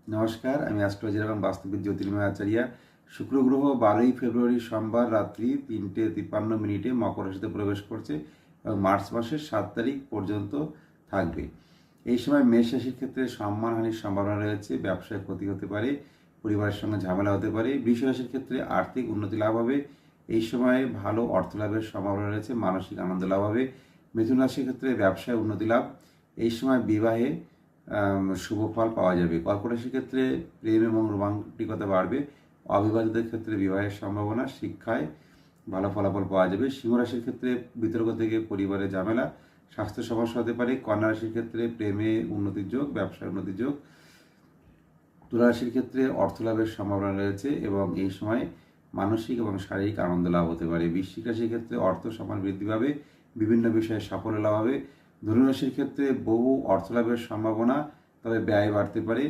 নমস্কার, আমি অ্যাস্ট্রোলজার এবং বাস্তুবিদ জ্যোতির্ময় আচার্য। শুক্র গ্রহ 12ই ফেব্রুয়ারি সোমবার রাত্রি 3:53 মকর রাশিতে প্রবেশ করছে এবং মার্চ মাসের 7 তারিখ পর্যন্ত থাকবে। এই সময় মেষ রাশির ক্ষেত্রে সম্মানহানির সম্ভাবনা রয়েছে, ব্যবসায় ক্ষতি হতে পারে, পরিবারের সঙ্গে ঝামেলা হতে পারে। বৃষ রাশির ক্ষেত্রে আর্থিক উন্নতি লাভ হবে, এই সময়ে ভালো অর্থ লাভের সম্ভাবনা রয়েছে, মানসিক আনন্দ লাভ হবে। মিথুন রাশির ক্ষেত্রে ব্যবসায় উন্নতি লাভ, এই সময় বিবাহে শুভ ফল পাওয়া যাবে। কর্কট রাশির ক্ষেত্রে প্রেম এবং রোমান্টিকতা বাড়বে, অবিবাহিতদের ক্ষেত্রে বিবাহের সম্ভাবনা, শিক্ষায় ভালো ফলাফল পাওয়া যাবে। সিংহ রাশির ক্ষেত্রে বিতর্ক থেকে পরিবারে ঝামেলা, স্বাস্থ্য সমস্যা হতে পারে। কন্যা রাশির ক্ষেত্রে প্রেমে উন্নতির যোগ, ব্যবসায় উন্নতির যোগ। তুলা রাশির ক্ষেত্রে অর্থ লাভের সম্ভাবনা রয়েছে এবং এই সময় মানসিক এবং শারীরিক আনন্দ লাভ হতে পারে। বৃশ্চিক রাশির ক্ষেত্রে অর্থ সমান বৃদ্ধি পাবে, বিভিন্ন বিষয়ে সাফল্য লাভ হবে। ধনু রাশির ক্ষেত্রে বহু অর্থ লাভের সম্ভাবনা, তবে ব্যয় বাড়তে পারে।